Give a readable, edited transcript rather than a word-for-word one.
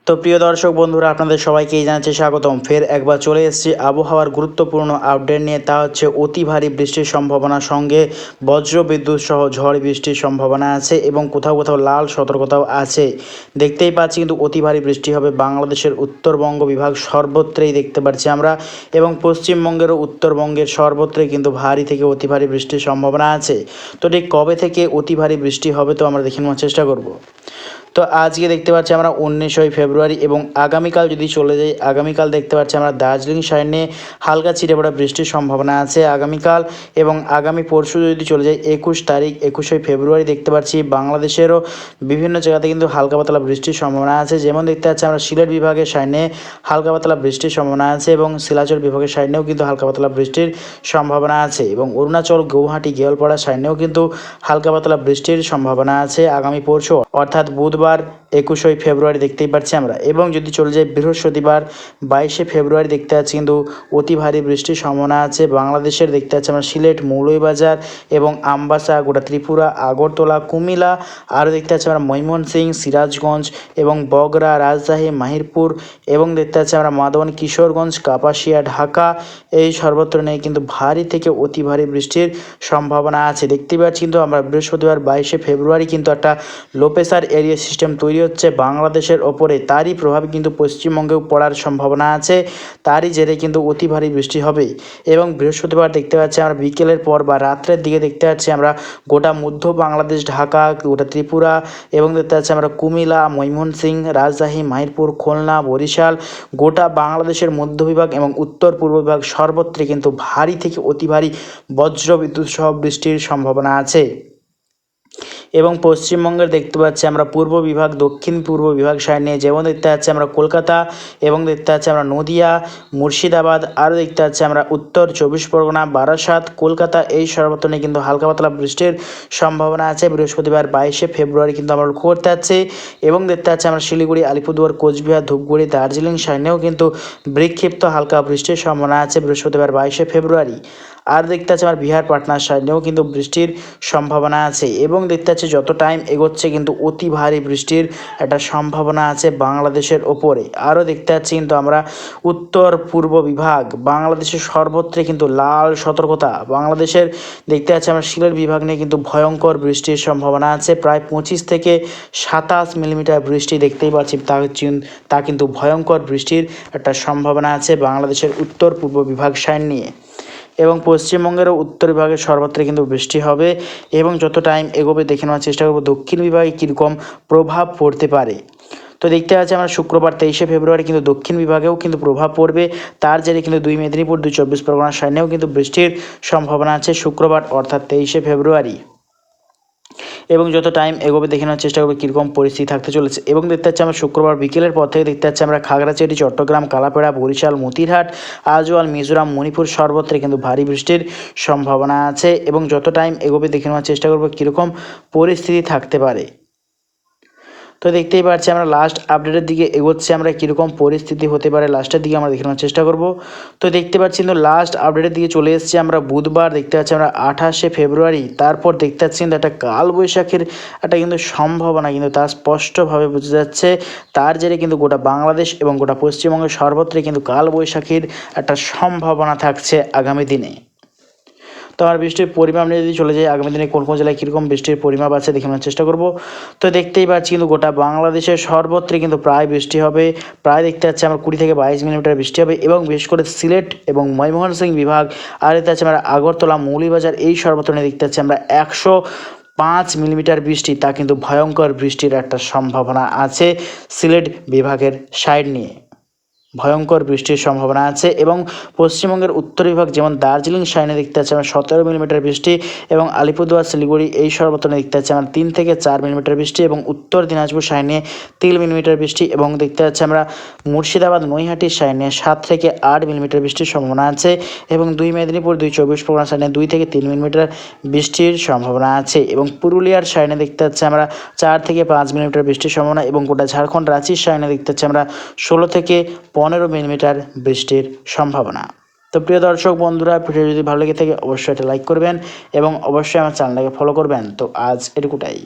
তো প্রিয় দর্শক বন্ধুরা, আপনাদের সবাইকেই জানাচ্ছি স্বাগতম। ফের একবার চলে এসেছি আবহাওয়ার গুরুত্বপূর্ণ আপডেট নিয়ে। তা হচ্ছে অতি ভারী বৃষ্টির সম্ভাবনার সঙ্গে বজ্র বিদ্যুৎ সহ ঝড় বৃষ্টির সম্ভাবনা আছে এবং কোথাও কোথাও লাল সতর্কতাও আছে। দেখতেই পাচ্ছি কিন্তু অতি ভারী বৃষ্টি হবে বাংলাদেশের উত্তরবঙ্গ বিভাগ সর্বত্রই দেখতে পাচ্ছি আমরা, এবং পশ্চিমবঙ্গেরও উত্তরবঙ্গের সর্বত্রই কিন্তু ভারী থেকে অতি ভারী বৃষ্টির সম্ভাবনা আছে। তো ঠিক কবে থেকে অতি ভারী বৃষ্টি হবে তো আমরা দেখে নেওয়ার চেষ্টা করব। তো আজকে দেখতে পাচ্ছি আমরা 19 ফেব্রুয়ারি, এবং আগামীকাল যদি চলে যাই, আগামীকাল দেখতে পাচ্ছি আমরা দার্জিলিং সাইডে হালকা ছিটে পড়া বৃষ্টির সম্ভাবনা আছে আগামীকাল। এবং আগামী পরশু যদি চলে যাই 21 তারিখ, 21 ফেব্রুয়ারি দেখতে পাচ্ছি বাংলাদেশেরও বিভিন্ন জায়গাতে কিন্তু হালকা পাতলা বৃষ্টির সম্ভাবনা আছে। যেমন দেখতে পাচ্ছি আমরা সিলেট বিভাগের সাইডে হালকা পাতলা বৃষ্টির সম্ভাবনা আছে, এবং শিলাচর বিভাগের সাইডেও কিন্তু হালকা পাতলা বৃষ্টির সম্ভাবনা আছে, এবং অরুণাচল, গৌহাটি, গেওলপাড়া সাইডেও কিন্তু হালকা পাতলা বৃষ্টির সম্ভাবনা আছে আগামী পরশু, অর্থাৎ বুধবার 21 ফেব্রুয়ারি দেখতেই পাচ্ছি আমরা। এবং যদি চলে যাই বৃহস্পতিবার 22 ফেব্রুয়ারি দেখতে পাচ্ছি কিন্তু অতি ভারী বৃষ্টির সম্ভাবনা আছে বাংলাদেশের। দেখতে পাচ্ছি আমরা সিলেট, মৌলভীবাজার এবং আমবাসা, গোটা ত্রিপুরা, আগরতলা, কুমিল্লা, আরও দেখতে পাচ্ছি আমরা ময়মনসিংহ, সিরাজগঞ্জ এবং বগুড়া, রাজশাহী, মাহিরপুর, এবং দেখতে পাচ্ছি আমরা মাদওয়ান, কিশোরগঞ্জ, কাপাসিয়া, ঢাকা, এই সর্বত্র নেই কিন্তু ভারী থেকে অতি ভারী বৃষ্টির সম্ভাবনা আছে। দেখতেই পাচ্ছি কিন্তু আমরা বৃহস্পতিবার 22 ফেব্রুয়ারি কিন্তু একটা লো প্রেসার এরিয়া সিস্টেম তৈরি হচ্ছে বাংলাদেশের ওপরে, তারই প্রভাবে কিন্তু পশ্চিমবঙ্গেও পড়ার সম্ভাবনা আছে, তারই জেরে কিন্তু অতি ভারী বৃষ্টি হবে। এবং বৃহস্পতিবার দেখতে পাচ্ছি আমরা বিকেলের পর বা রাত্রের দিকে দেখতে পাচ্ছি আমরা গোটা মধ্য বাংলাদেশ, ঢাকা, গোটা ত্রিপুরা, এবং দেখতে পাচ্ছি আমরা কুমিল্লা, ময়মনসিংহ, রাজশাহী, মাহিরপুর, খুলনা, বরিশাল, গোটা বাংলাদেশের মধ্য বিভাগ এবং উত্তর পূর্ব বিভাগ সর্বত্র কিন্তু ভারী থেকে অতি ভারী বজ্র বিদ্যুৎ সহ বৃষ্টির সম্ভাবনা আছে। এবং পশ্চিমবঙ্গের দেখতে পাচ্ছি আমরা পূর্ব বিভাগ, দক্ষিণ পূর্ব বিভাগ সাইড নিয়ে, যেমন দেখতে পাচ্ছি আমরা কলকাতা, এবং দেখতে পাচ্ছি আমরা নদিয়া, মুর্শিদাবাদ, আরও দেখতে পাচ্ছি আমরা উত্তর চব্বিশ পরগনা, বারাসাত, কলকাতা, এই সর্বত্র নিয়ে কিন্তু হালকা পাতলা বৃষ্টির সম্ভাবনা আছে বৃহস্পতিবার 22 ফেব্রুয়ারি কিন্তু আমরা লক্ষ্য করতে পারছি। এবং দেখতে পাচ্ছি আমরা শিলিগুড়ি, আলিপুরদুয়ার, কোচবিহার, ধূপগুড়ি, দার্জিলিং সাইডেও কিন্তু বিক্ষিপ্ত হালকা বৃষ্টির সম্ভাবনা আছে বৃহস্পতিবার 22 ফেব্রুয়ারি। আর দেখতে পাচ্ছি আমার বিহার, পাটনার সাইডেও কিন্তু বৃষ্টির সম্ভাবনা আছে। এবং দেখতে পাচ্ছি যত টাইম এগোচ্ছে কিন্তু অতি ভারী বৃষ্টির একটা সম্ভাবনা আছে বাংলাদেশের ওপরে। আরও দেখতে পাচ্ছি কিন্তু আমরা উত্তর পূর্ব বিভাগ বাংলাদেশের সর্বত্রে কিন্তু লাল সতর্কতা। বাংলাদেশের দেখতে পাচ্ছি আমরা সিলেট বিভাগ নিয়ে কিন্তু ভয়ঙ্কর বৃষ্টির সম্ভাবনা আছে, প্রায় 25 থেকে 27 মিলিমিটার বৃষ্টি দেখতেই পাচ্ছি, তা কিন্তু ভয়ঙ্কর বৃষ্টির একটা সম্ভাবনা আছে বাংলাদেশের উত্তর পূর্ব বিভাগ সাইড নিয়ে। এবং পশ্চিমবঙ্গেরও উত্তর বিভাগের সর্বত্র কিন্তু বৃষ্টি হবে। এবং যত টাইম এগোবে দেখে নেওয়ার চেষ্টা করব দক্ষিণ বিভাগে কীরকম প্রভাব পড়তে পারে। তো দেখতে পাচ্ছি আমরা শুক্রবার 23 ফেব্রুয়ারি কিন্তু দক্ষিণ বিভাগেও কিন্তু প্রভাব পড়বে, তার জেরে কিন্তু 2 মেদিনীপুর, 2 চব্বিশ পরগনার সাইডেও কিন্তু বৃষ্টির সম্ভাবনা আছে শুক্রবার, অর্থাৎ 23 ফেব্রুয়ারি। এবং যত টাইম এগোবে দেখে নেওয়ার চেষ্টা করবো কীরকম পরিস্থিতি থাকতে চলেছে। এবং দেখতে পাচ্ছি আমরা শুক্রবার বিকেলের পর থেকে দেখতে পাচ্ছি আমরা খাগড়াছড়ি, চট্টগ্রাম, কালাপাড়া, বরিশাল, মতিরহাট, আজওয়াল, মিজোরাম, মণিপুর সর্বত্র কিন্তু ভারী বৃষ্টির সম্ভাবনা আছে। এবং যত টাইম এগোবে দেখে নেওয়ার চেষ্টা করবো কীরকম পরিস্থিতি থাকতে পারে। তো দেখতেই পাচ্ছি আমরা লাস্ট আপডেটের দিকে এগোচ্ছে, আমরা কীরকম পরিস্থিতি হতে পারে লাস্টের দিকে আমরা দেখে নেওয়ার চেষ্টা করব। তো দেখতে পাচ্ছি কিন্তু লাস্ট আপডেটের দিকে চলে এসেছি আমরা বুধবার, দেখতে পাচ্ছি আমরা 28 ফেব্রুয়ারি। তারপর দেখতে পাচ্ছি কিন্তু একটা কালবৈশাখীর একটা কিন্তু সম্ভাবনা কিন্তু তা স্পষ্টভাবে বোঝা যাচ্ছে, তার জেরে কিন্তু গোটা বাংলাদেশ এবং গোটা পশ্চিমবঙ্গের সর্বত্রই কিন্তু কালবৈশাখীর একটা সম্ভাবনা থাকছে আগামী দিনে। তো আমার বৃষ্টির পরিমাণ নিয়ে যদি চলে যায় আগামী দিনে কোন কোন জেলায় কীরকম বৃষ্টির পরিমাপ আছে দেখে নেওয়ার চেষ্টা করব। তো দেখতেই পাচ্ছি কিন্তু গোটা বাংলাদেশের সর্বত্রই কিন্তু প্রায় বৃষ্টি হবে, প্রায় দেখতে পাচ্ছি আমার 20 থেকে 22 মিলিমিটার বৃষ্টি হবে। এবং বিশেষ করে সিলেট এবং ময়মনসিংহ বিভাগ, আর দেখতে পাচ্ছি আমরা আগরতলা, মৌলভীবাজার, এই সর্বত্র নিয়ে দেখতে পাচ্ছি আমরা 105 মিলিমিটার বৃষ্টি, তা কিন্তু ভয়ঙ্কর বৃষ্টির একটা সম্ভাবনা আছে সিলেট বিভাগের সাইড নিয়ে, ভয়ঙ্কর বৃষ্টির সম্ভাবনা আছে। এবং পশ্চিমবঙ্গের উত্তর বিভাগ যেমন দার্জিলিং সাইডে দেখতে পাচ্ছি আমরা 17 মিলিমিটার বৃষ্টি, এবং আলিপুরদুয়ার, শিলিগুড়ি, এই সর্বত্র দেখতে পাচ্ছি আমরা 3 থেকে 4 মিলিমিটার বৃষ্টি, এবং উত্তর দিনাজপুর সাইডে 3 মিলিমিটার বৃষ্টি, এবং দেখতে পাচ্ছি আমরা মুর্শিদাবাদ, নৈহাটির সাইডে 7 থেকে 8 মিলিমিটার বৃষ্টির সম্ভাবনা আছে। এবং 2 মেদিনীপুর, 2 চব্বিশ পরগনা সাইডে 2 থেকে 3 মিলিমিটার বৃষ্টির সম্ভাবনা আছে। এবং পুরুলিয়ার সাইডে দেখতে পাচ্ছি আমরা 4 থেকে 5 মিলিমিটার বৃষ্টির সম্ভাবনা, এবং গোটা ঝাড়খণ্ড, রাঁচির সাইডে দেখতে পাচ্ছি আমরা 16 থেকে 15 মিলিমিটার বৃষ্টির সম্ভাবনা। তো প্রিয় দর্শক বন্ধুরা, ভিডিও যদি ভালো লেগে থাকে অবশ্যই এটা লাইক করবেন এবং অবশ্যই আমার চ্যানেলটাকে ফলো করবেন। তো আজ এটুকুটাই।